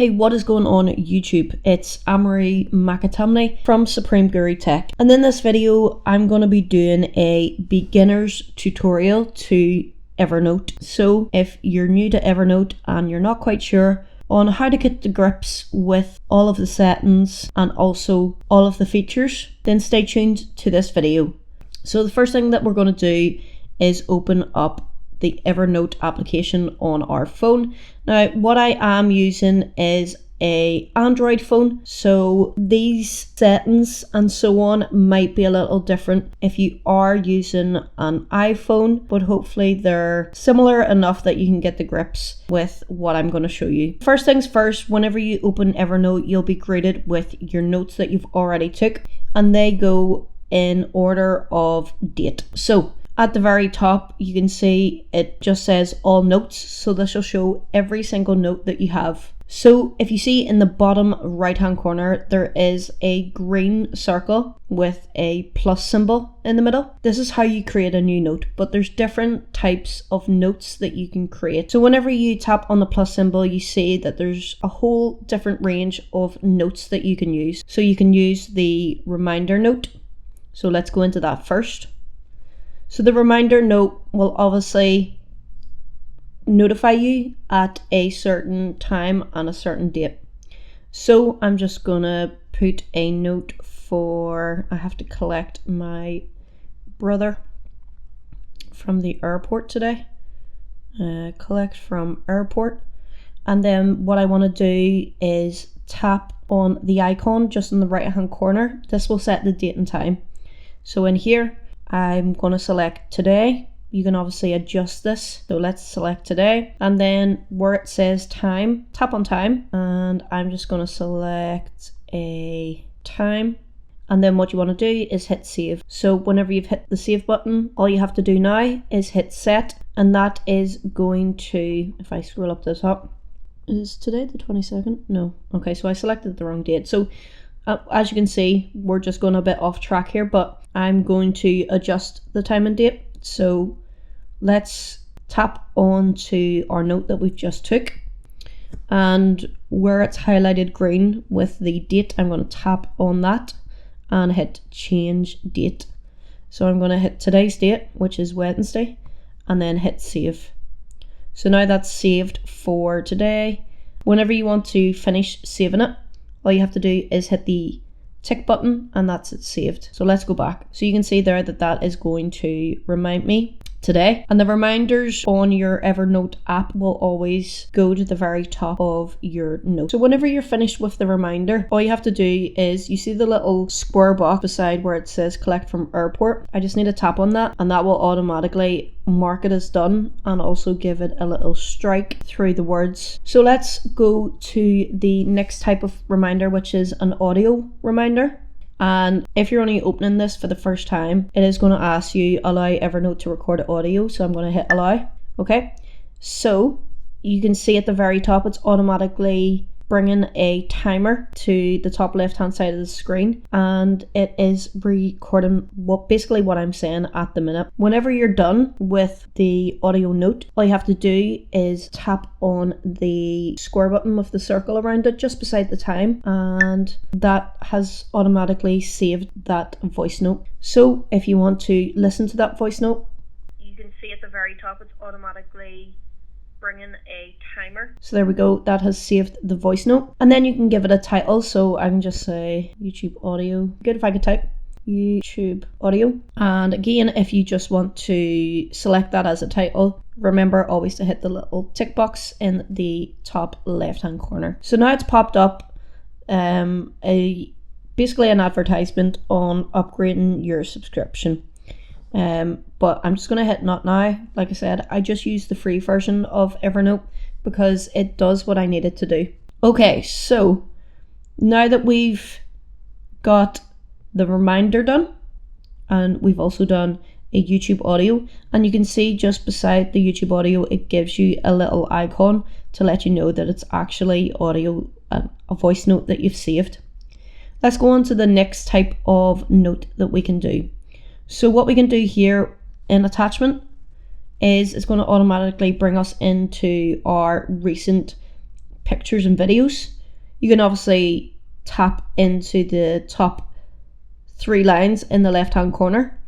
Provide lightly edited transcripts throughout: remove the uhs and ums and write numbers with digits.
Hey, what is going on YouTube? It's Amory Makatamne from Supreme Guru Tech, and in this video I'm going to be doing a beginner's tutorial to Evernote. So if you're new to Evernote and you're not quite sure on how to get the grips with all of the settings and also all of the features, then stay tuned to this video. So the first thing that we're going to do is open up the Evernote application on our phone. Now what I am using is a Android phone, so these settings and so on might be a little different if you are using an iPhone, but hopefully they're similar enough that you can get the grips with what I'm going to show you. First things first, whenever you open Evernote, you'll be greeted with your notes that you've already took, and they go in order of date. So at the very top, you can see it just says all notes. So this will show every single note that you have. So if you see in the bottom right hand corner, there is a green circle with a plus symbol in the middle. This is how you create a new note, but there's different types of notes that you can create. So whenever you tap on the plus symbol, you see that there's a whole different range of notes that you can use. So you can use the reminder note. So let's go into that first. So the reminder note will obviously notify you at a certain time and a certain date. So I'm just gonna put a note for, I have to collect my brother from the airport today. Collect from airport. And then what I want to do is tap on the icon just in the right hand corner. This will set the date and time. So in here, I'm going to select today. You can obviously adjust this. So let's select today, and then where it says time, tap on time, and I'm just going to select a time. And then what you want to do is hit save. So whenever you've hit the save button, all you have to do now is hit set, and that is going to, if I scroll up to the top, is today the 22nd? No. Okay, so I selected the wrong date. So as you can see, we're just going a bit off track here, but I'm going to adjust the time and date. So let's tap on to our note that we've just took, and where it's highlighted green with the date, I'm going to tap on that and hit change date. So I'm going to hit today's date, which is Wednesday, and then hit save. So now that's saved for today. Whenever you want to finish saving it, all you have to do is hit the tick button, and that's it saved. So let's go back. So you can see there that that is going to remind me today, and the reminders on your Evernote app will always go to the very top of your note. So whenever you're finished with the reminder, all you have to do is, you see the little square box beside where it says collect from airport. I just need to tap on that, and that will automatically mark it as done and also give it a little strike through the words. So let's go to the next type of reminder, which is an audio reminder. And if you're only opening this for the first time, it is going to ask you allow Evernote to record audio. So I'm going to hit allow. Okay. So you can see at the very top, it's automatically bringing a timer to the top left hand side of the screen, and it is recording basically what I'm saying at the minute. Whenever you're done with the audio note, all you have to do is tap on the square button with the circle around it just beside the time, and that has automatically saved that voice note. So if you want to listen to that voice note, you can see at the very top it's automatically bringing a timer. So there we go, that has saved the voice note, and then you can give it a title. So I can just say YouTube audio. Good if I could type YouTube audio. And again, if you just want to select that as a title, remember always to hit the little tick box in the top left hand corner. So now it's popped up basically an advertisement on upgrading your subscription. But I'm just going to hit not now. Like I said, I just use the free version of Evernote because it does what I need it to do. Okay, so now that we've got the reminder done, and we've also done a YouTube audio, and you can see just beside the YouTube audio, it gives you a little icon to let you know that it's actually audio and a voice note that you've saved. Let's go on to the next type of note that we can do. So what we can do here in attachment is it's going to automatically bring us into our recent pictures and videos, you can obviously tap into the top 3 lines in the left hand corner,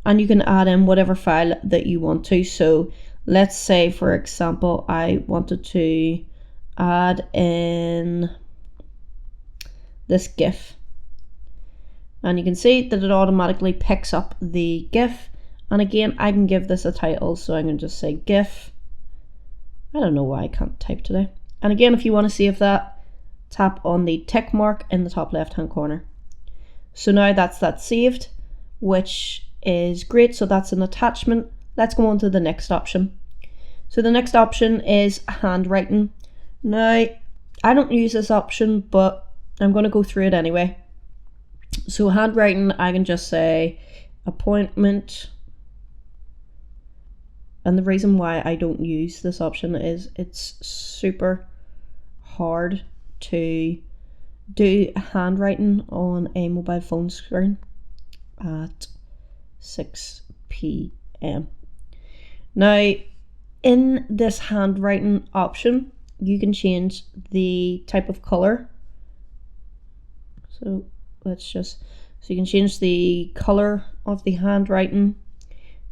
and you can add in whatever file that you want to. So let's say, for example, I wanted to add in this GIF, and you can see that it automatically picks up the GIF. And again, I can give this a title, so I can just say GIF. I don't know why I can't type today. And again, if you want to save that, tap on the tick mark in the top left hand corner. So now that's saved, which is great. So that's an attachment. Let's go on to the next option. So the next option is handwriting. Now, I don't use this option, but I'm going to go through it anyway. So handwriting, I can just say appointment. And the reason why I don't use this option is it's super hard to do handwriting on a mobile phone screen at 6 p.m. Now, in this handwriting option, you can change the type of color. So you can change the color of the handwriting.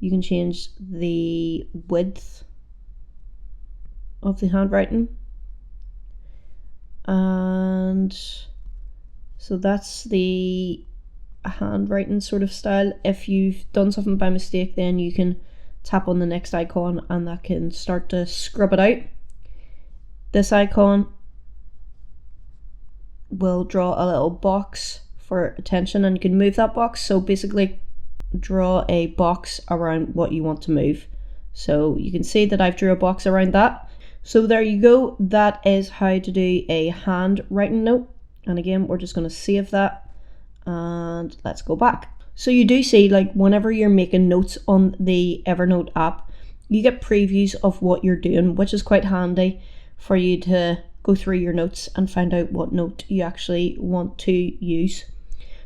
You can change the width of the handwriting. And so that's the handwriting sort of style. If you've done something by mistake, then you can tap on the next icon and that can start to scrub it out. This icon will draw a little box for attention, and you can move that box. So basically draw a box around what you want to move. So you can see that I've drew a box around that. So there you go. That is how to do a handwriting note. And again, we're just going to save that and let's go back. So you do see, like, whenever you're making notes on the Evernote app, you get previews of what you're doing, which is quite handy for you to go through your notes and find out what note you actually want to use.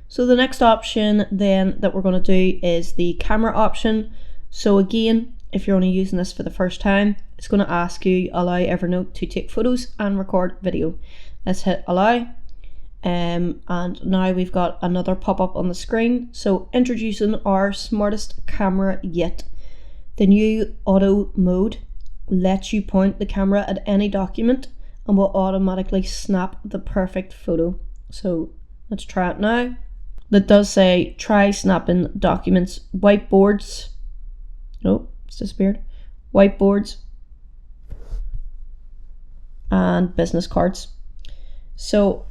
So the next option then that we're going to do is the camera option. So again, if you're only using this for the first time, it's going to ask you allow Evernote to take photos and record video. Let's hit allow. And now we've got another pop-up on the screen. So introducing our smartest camera yet. The new auto mode lets you point the camera at any document and will automatically snap the perfect photo. So let's try it now. That does say try snapping documents, whiteboards. Oh, it's disappeared. Whiteboards and business cards. So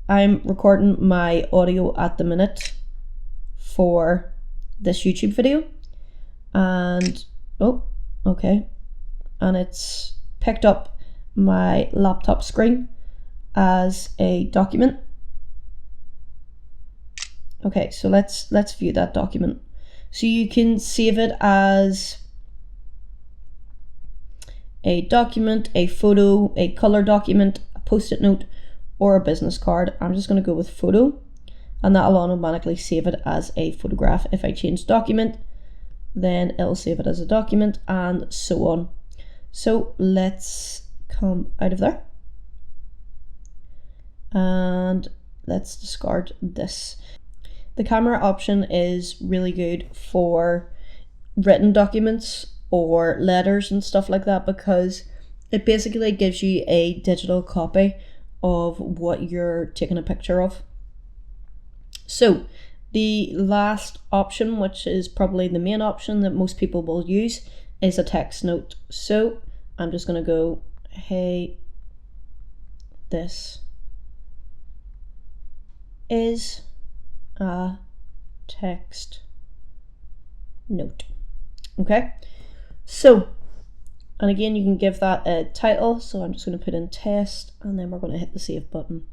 I'm recording my audio at the minute for this YouTube video, and oh, okay, and it's picked up my laptop screen as a document. Okay, so let's view that document. So you can save it as a document, a photo, a color document, a post-it note, or a business card. I'm just going to go with photo, and that'll automatically save it as a photograph. If I change document, then it'll save it as a document, and so on. So let's come out of there and let's discard this. The camera option is really good for written documents or letters and stuff like that, because it basically gives you a digital copy of what you're taking a picture of. So the last option, which is probably the main option that most people will use, is a text note. So I'm just going to go, hey, this is a text note. Okay, so, and again, you can give that a title. So I'm just going to put in test, and then we're going to hit the save button.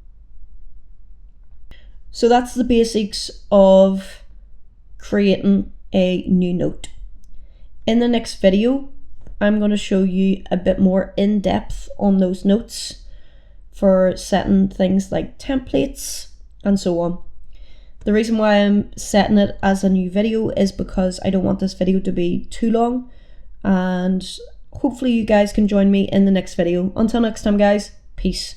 So that's the basics of creating a new note. In the next video, I'm going to show you a bit more in depth on those notes for setting things like templates and so on. The reason why I'm setting it as a new video is because I don't want this video to be too long, and hopefully you guys can join me in the next video. Until next time guys, peace.